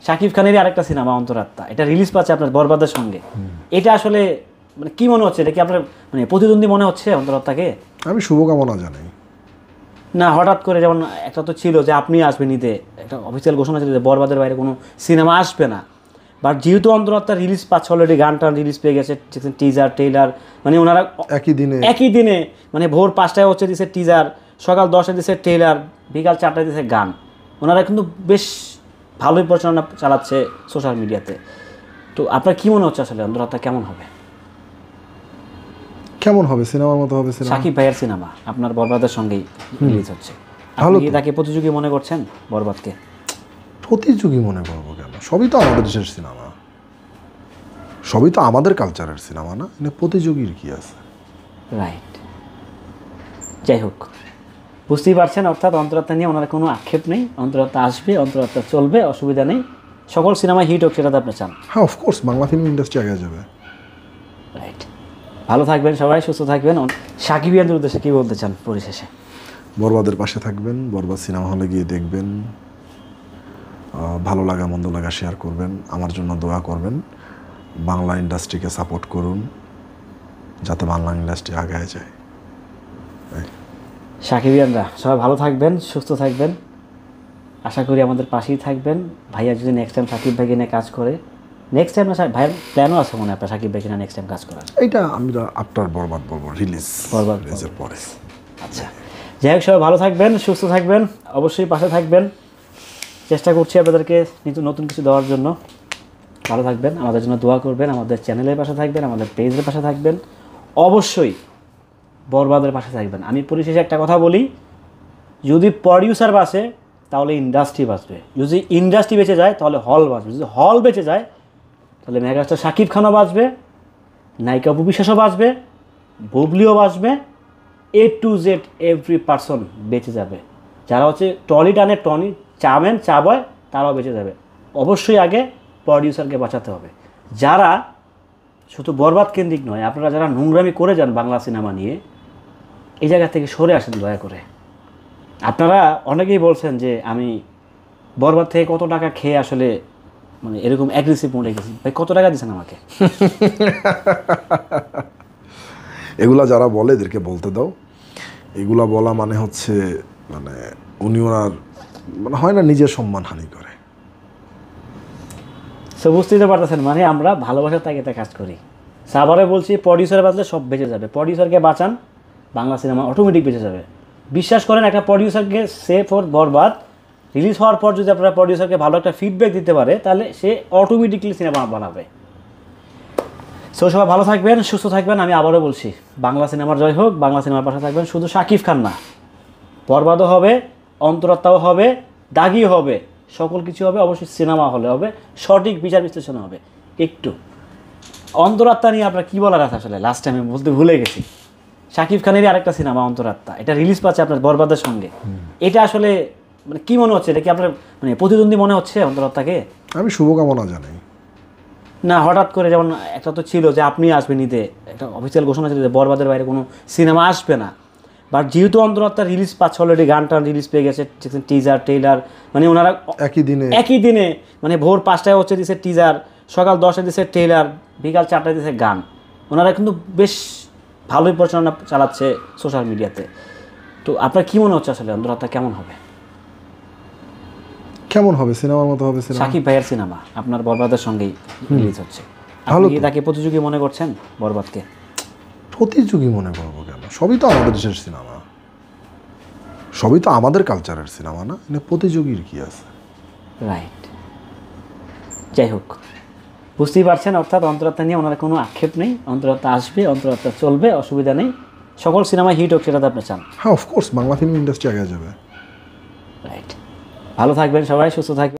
শাকিব খানেরই আরেকটা সিনেমা অন্তরাত্মা, এটা রিলিজ পাচ্ছে আপনার বরবাদের সঙ্গে। এটা আসলে মানে কি মনে হচ্ছে, এটা কি আপনার মানে প্রতিদ্বন্দ্বী মনে হচ্ছে অন্তরাত্মাকে? আমি শুভকামনা জানাই। না হঠাৎ করে যেমন একটা তো ছিল যে আপনি আসবেন নিতে, একটা অফিসিয়াল ঘোষণা ছিল যে বরবাদের বাইরে কোনো সিনেমা আসবে না, বাট যেহেতু অন্তরাত্মা রিলিজ পাচ্ছে অলরেডি, গানটা রিলিজ পেয়ে গেছে, টিজার টেইলার, মানে ওনারা একই দিনে মানে ভোর 5টায় হচ্ছে দিছে টিজার, সকাল 10টায় দিছে টেইলার, বিকাল 4টায় দিছে গান। ওনারা কিন্তু বেশ ভালোই প্রচারণা চালাচ্ছে সোশ্যাল মিডিয়াতে। তো আপনার কি মনে হচ্ছে আসলে অন্তরাত্মা কেমন হবে? কেমন হবে? সিনেমার মতো হবে। শাকিব ভাইয়ের সিনেমা আপনার বরবাদের সঙ্গেই রিলিজ হচ্ছে, আপনি কি তাকে প্রতিযোগী মনে করছেন বরবাদকে? প্রতিযোগী মনে করবো কেন? সবই তো আমাদের দেশের সিনেমা, সবই তো আমাদের কালচারের সিনেমা, না মানে প্রতিযোগীর কি আছে? রাইট, যাই হোক, বুঝতেই পারছেন, অর্থাৎ অন্তরাত্মা নিয়ে ওনার কোনো আক্ষেপ নেই। অন্তরাত্মা আসবে, অন্তরাত্মা চলবে, অসুবিধা নেই, সকল সিনেমা হিট হোক সেটা তো আপনি চান। হ্যাঁ, অফকোর্স বাংলা ফিল্ম ইন্ডাস্ট্রি আগে যাবে। রাইট, ভালো থাকবেন সবাই, সুস্থ থাকবেন। সাকিবিয়ানদের উদ্দেশ্যে কী বলতে চান পরিশেষে? বরবাদের পাশে থাকবেন, বরবাদ সিনেমা হলে গিয়ে দেখবেন, ভালো লাগা মন্দ লাগা শেয়ার করবেন, আমার জন্য দোয়া করবেন, বাংলা ইন্ডাস্ট্রিকে সাপোর্ট করুন যাতে বাংলা ইন্ডাস্ট্রি আগায় যায়। সাকিবিয়ানরা সবাই ভালো থাকবেন, সুস্থ থাকবেন, আশা করি আমাদের পাশেই থাকবেন। ভাইয়া যদি নেক্সট টাইম সাকিব ভাইকে নিয়ে কাজ করে, নেক্সট টাইম ভাইয়ের প্ল্যানও আছে মনে হয় আপনার সাকিব ভাইকে নিয়ে নেক্সট টাইম কাজ করার? এইটা আমরা আফটার বরবাদ বলবো, রিলিজের পরে। আচ্ছা, যাই হোক, সবাই ভালো থাকবেন, সুস্থ থাকবেন, অবশ্যই পাশে থাকবেন। চেষ্টা করছি আপনাদেরকে নতুন কিছু দেওয়ার জন্য। ভালো থাকবেন, আমাদের জন্য দোয়া করবেন, আমাদের চ্যানেলের পাশে থাকবেন, আমাদের পেজের পাশে থাকবেন, অবশ্যই বরবাদের পাশে থাকবেন। আমি পরিশেষে একটা কথা বলি, যদি প্রডিউসার বাঁচে তাহলে ইন্ডাস্ট্রি বাঁচবে, যদি ইন্ডাস্ট্রি বেঁচে যায় তাহলে হল বাঁচবে, যদি হল বেঁচে যায় তাহলে মেগাস্টার শাকিব খানও বাঁচবে, নায়িকা অপু বিশ্বাসও বাঁচবে, বুবলিও বাঁচবে, A to Z every person বেঁচে যাবে। যারা হচ্ছে টলি টানে, টনি চাবেন চাবয়, তারাও বেঁচে যাবে। অবশ্যই আগে প্রডিউসারকে বাঁচাতে হবে। যারা শুধু বরবাদ কেন্দ্রিক নয়, আপনারা যারা নোংরামি করে যান বাংলা সিনেমা নিয়ে, এই জায়গা থেকে সরে আসেন দয়া করে। আপনারা অনেকেই বলছেন যে আমি বরবাদ থেকে কত টাকা খেয়ে আসলে মানে এরকম অ্যাগ্রেসিভ মোডে গেছি। ভাই কত টাকা দিয়েছেন আমাকে? এগুলা যারা বলে এদেরকে বলতে দাও। এগুলা বলা মানে হচ্ছে মানে উনি ওনার মানে হয় না, নিজের সম্মান হানি করে। সো বুঝতেই তো পারতেছেন, মানে আমরা ভালোবাসার তাগিদে কাজ করি। সাবারে বলছি, প্রডিউসার বাঁচলে সব বেঁচে যাবে। প্রডিউসারকে বাঁচান, বাংলা সিনেমা অটোমেটিক বেঁচে যাবে। বিশ্বাস করেন, একটা প্রডিউসারকে সেভ ফর বরবাদ রিলিজ হওয়ার পর যদি আপনারা প্রডিউসারকে ভালো একটা ফিডব্যাক দিতে পারে, তাহলে সে অটোমেটিকলি সিনেমা বানাবে। সো সবাই ভালো থাকবেন, সুস্থ থাকবেন। আমি আবারও বলছি, বাংলা সিনেমার জয় হোক, বাংলা সিনেমার পাশে থাকবেন। শুধু শাকিব খান না, বরবাদও হবে, অন্তরাত্মাও হবে, দাগিও হবে, সকল কিছু হবে। অবশ্যই সিনেমা হলে হবে, সঠিক বিচার বিশ্লেষণ হবে। একটু অন্তরাত্মা নিয়ে আপনার কী বলার আছে আসলে? লাস্ট টাইম আমি বলতে ভুলে গেছি, শাকিব খানেরই আরেকটা সিনেমা অন্তরাত্মা, এটা রিলিজ পাচ্ছে আপনার বরবাদের সঙ্গে। এটা আসলে মানে কি মনে হচ্ছে, এটা কি আপনার মানে প্রতিদ্বন্দ্বী মনে হচ্ছে অন্তরাত্মাকে? আমি শুভকামনা জানাই। না হঠাৎ করে যেমন একটা তো ছিল যে আপনি আসবেন নিতে, একটা অফিসিয়াল ঘোষণা ছিল যে বরবাদের বাইরে কোনো সিনেমা আসবে না, বাট যেহেতু অন্তরাত্মা রিলিজ পাচ্ছে অলরেডি, গানটা রিলিজ পেয়ে গেছে, টিজার টেইলার, মানে ওনারা একই দিনে মানে ভোর 5টায় হচ্ছে দিছে টিজার, সকাল 10টায় দিছে টেইলার, বিকাল 4টায় দিছে গান। ওনারা কিন্তু বেশ ভালোই প্রচারণা চালাচ্ছে সোশ্যাল মিডিয়াতে। তো আপনার কি মনে হচ্ছে আসলে অন্তরাত্মা কেমন হবে? কেমন হবে? সিনেমার মতো হবে। শাকিব ভাইয়ের সিনেমা আপনার বরবাদের সঙ্গেই রিলিজ হচ্ছে, আপনি কি তাকে প্রতিযোগী মনে করছেন বরবাদকে? প্রতিযোগী মনে করবো কেন? সবই তো আমাদের দেশের সিনেমা, সবই তো আমাদের কালচারের সিনেমা, না মানে প্রতিযোগীর কি আছে? রাইট, যাই হোক, বুঝতেই পারছেন, অর্থাৎ অন্তরাত্মা নিয়ে ওনার কোনো আক্ষেপ নেই। অন্তরাত্মা আসবে, অন্তরাত্মা চলবে, অসুবিধা নেই, সকল সিনেমা হিট হোক সেটা তো আপনি চান। হ্যাঁ, অফকোর্স বাংলা ফিল্ম ইন্ডাস্ট্রি আগে যাবে। রাইট, ভালো থাকবেন সবাই, সুস্থ থাকবেন।